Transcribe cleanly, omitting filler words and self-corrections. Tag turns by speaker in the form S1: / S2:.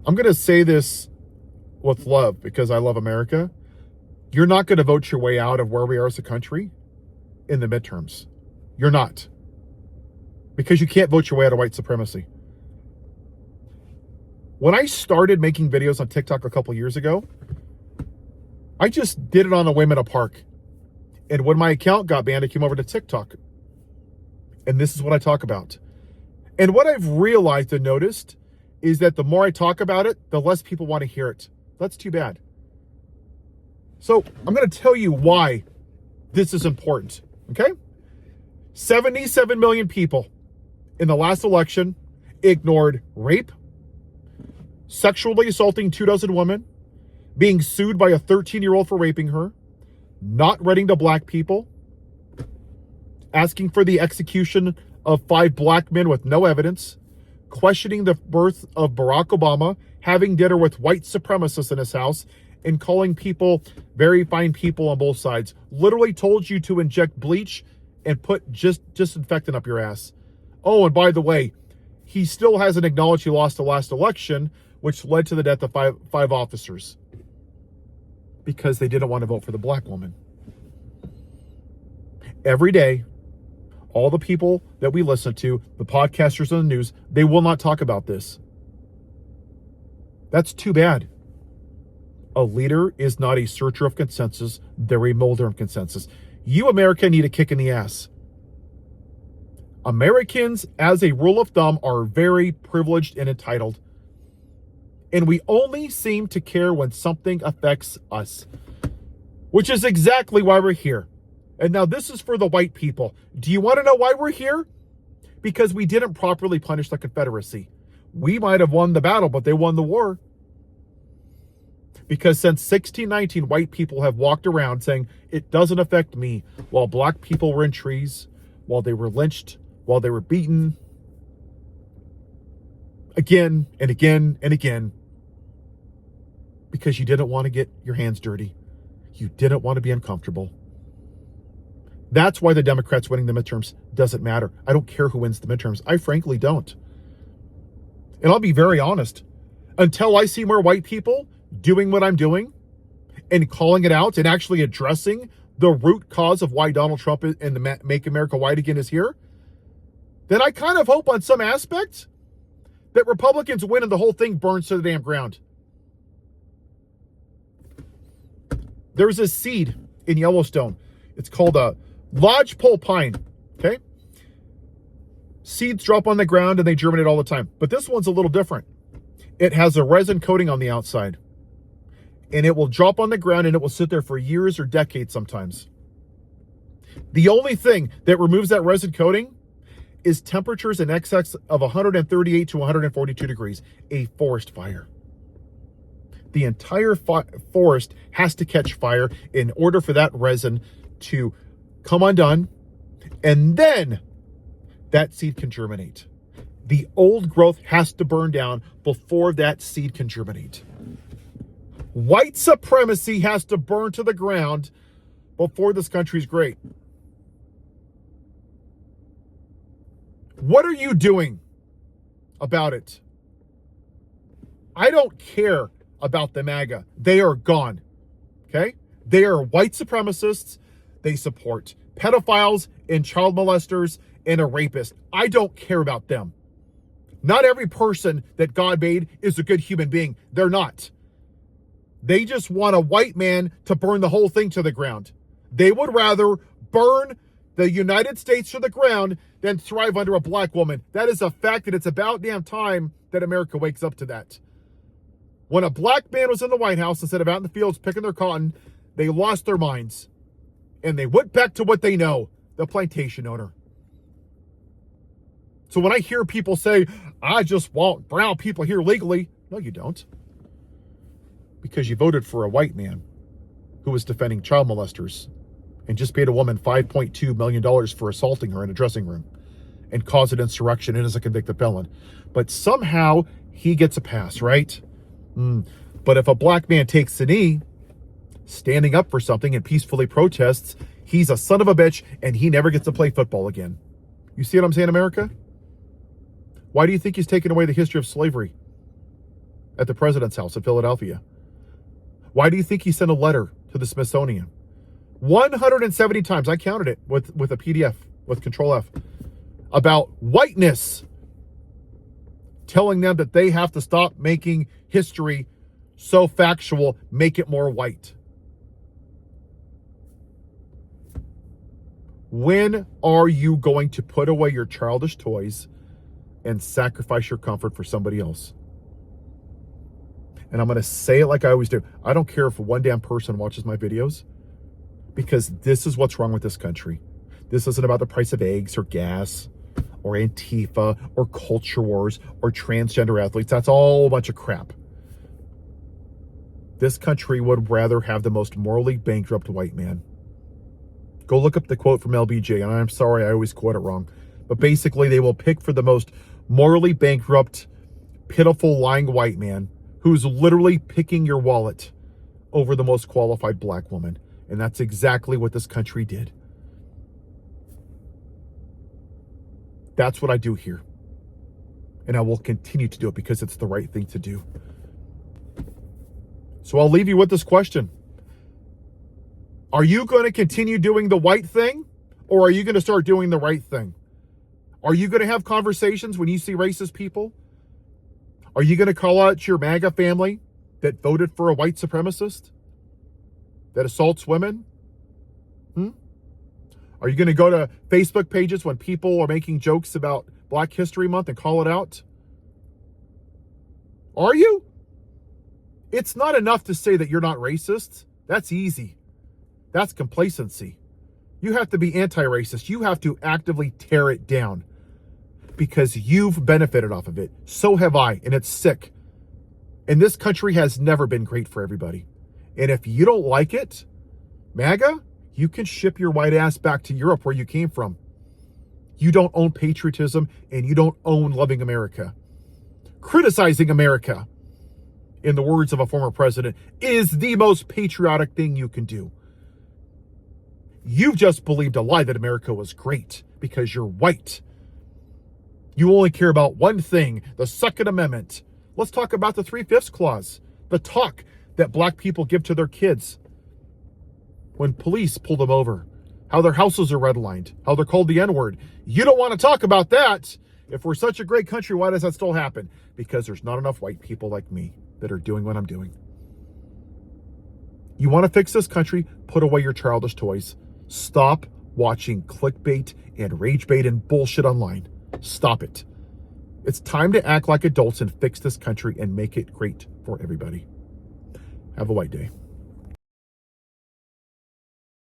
S1: I'm going to say this with love because I love America. You're not going to vote your way out of where we are as a country in the midterms. You're not. Because you can't vote your way out of white supremacy. When I started making videos on TikTok a couple years ago, I just did it on a whim at a park. And when my account got banned, I came over to TikTok. And this is what I talk about. And what I've realized and noticed is that the more I talk about it, the less people want to hear it. That's too bad. So I'm going to tell you why this is important, okay? 77 million people in the last election ignored rape, sexually assaulting 24 women, being sued by a 13-year-old for raping her, not running to black people, asking for the execution of 5 black men with no evidence, questioning the birth of Barack Obama, having dinner with white supremacists in his house, and calling people very fine people on both sides. Literally told you to inject bleach and put just disinfectant up your ass. Oh, and by the way, he still hasn't acknowledged he lost the last election, which led to the death of five officers because they didn't want to vote for the black woman. Every day, all the people that we listen to, the podcasters on the news, they will not talk about this. That's too bad. A leader is not a searcher of consensus. They're a molder of consensus. You, America, need a kick in the ass. Americans, as a rule of thumb, are very privileged and entitled. And we only seem to care when something affects us, which is exactly why we're here. And now this is for the white people. Do you want to know why we're here? Because we didn't properly punish the Confederacy. We might have won the battle, but they won the war. Because since 1619, white people have walked around saying, it doesn't affect me, while black people were in trees, while they were lynched, while they were beaten. Again and again and again. Because you didn't want to get your hands dirty. You didn't want to be uncomfortable. That's why the Democrats winning the midterms doesn't matter. I don't care who wins the midterms. I frankly don't. And I'll be very honest. Until I see more white people doing what I'm doing and calling it out and actually addressing the root cause of why Donald Trump and the Make America White Again is here, then I kind of hope on some aspect that Republicans win and the whole thing burns to the damn ground. There's a seed in Yellowstone. It's called a lodgepole pine, okay? Seeds drop on the ground and they germinate all the time. But this one's a little different. It has a resin coating on the outside. And it will drop on the ground and it will sit there for years or decades sometimes. The only thing that removes that resin coating is temperatures in excess of 138 to 142 degrees, a forest fire. The entire forest has to catch fire in order for that resin to come undone, and then that seed can germinate. The old growth has to burn down before that seed can germinate. White supremacy has to burn to the ground before this country's great. What are you doing about it? I don't care about the MAGA. They are gone. Okay? They are white supremacists. They support pedophiles and child molesters and a rapist. I don't care about them. Not every person that God made is a good human being. They're not. They just want a white man to burn the whole thing to the ground. They would rather burn the United States to the ground than thrive under a black woman. That is a fact, and it's about damn time that America wakes up to that. When a black man was in the White House instead of out in the fields picking their cotton, they lost their minds. And they went back to what they know, the plantation owner. So when I hear people say, I just want brown people here legally, no, you don't. Because you voted for a white man who was defending child molesters and just paid a woman $5.2 million for assaulting her in a dressing room and caused an insurrection and is a convicted felon. But somehow he gets a pass, right? But if a black man takes a knee, standing up for something and peacefully protests, he's a son of a bitch and he never gets to play football again. You see what I'm saying, America? Why do you think he's taken away the history of slavery? at the president's house in Philadelphia? Why do you think he sent a letter to the Smithsonian? 170 times, I counted it with a PDF, with Control F, about whiteness, telling them that they have to stop making history so factual, make it more white. When are you going to put away your childish toys and sacrifice your comfort for somebody else? And I'm going to say it like I always do. I don't care if one damn person watches my videos, because this is what's wrong with this country. This isn't about the price of eggs or gas or Antifa or culture wars or transgender athletes. That's all a bunch of crap. This country would rather have the most morally bankrupt white man. Go look up the quote from LBJ, and I'm sorry, I always quote it wrong. But basically, they will pick for the most morally bankrupt, pitiful, lying white man who's literally picking your wallet over the most qualified black woman. And that's exactly what this country did. That's what I do here. And I will continue to do it because it's the right thing to do. So I'll leave you with this question. Are you going to continue doing the white thing, or are you going to start doing the right thing? Are you going to have conversations when you see racist people? Are you going to call out your MAGA family that voted for a white supremacist that assaults women? Are you going to go to Facebook pages when people are making jokes about Black History Month and call it out? Are you? It's not enough to say that you're not racist. That's easy. That's complacency. You have to be anti-racist. You have to actively tear it down because you've benefited off of it. So have I, and it's sick. And this country has never been great for everybody. And if you don't like it, MAGA, you can ship your white ass back to Europe where you came from. You don't own patriotism, and you don't own loving America. Criticizing America, in the words of a former president, is the most patriotic thing you can do. You've just believed a lie that America was great because you're white. You only care about one thing, the Second Amendment. Let's talk about the 3/5 clause, the talk that black people give to their kids when police pull them over, how their houses are redlined, how they're called the N-word. You don't want to talk about that. If we're such a great country, why does that still happen? Because there's not enough white people like me that are doing what I'm doing. You want to fix this country? Put away your childish toys. Stop watching clickbait and rage bait and bullshit online. Stop it. It's time to act like adults and fix this country and make it great for everybody. Have a white day.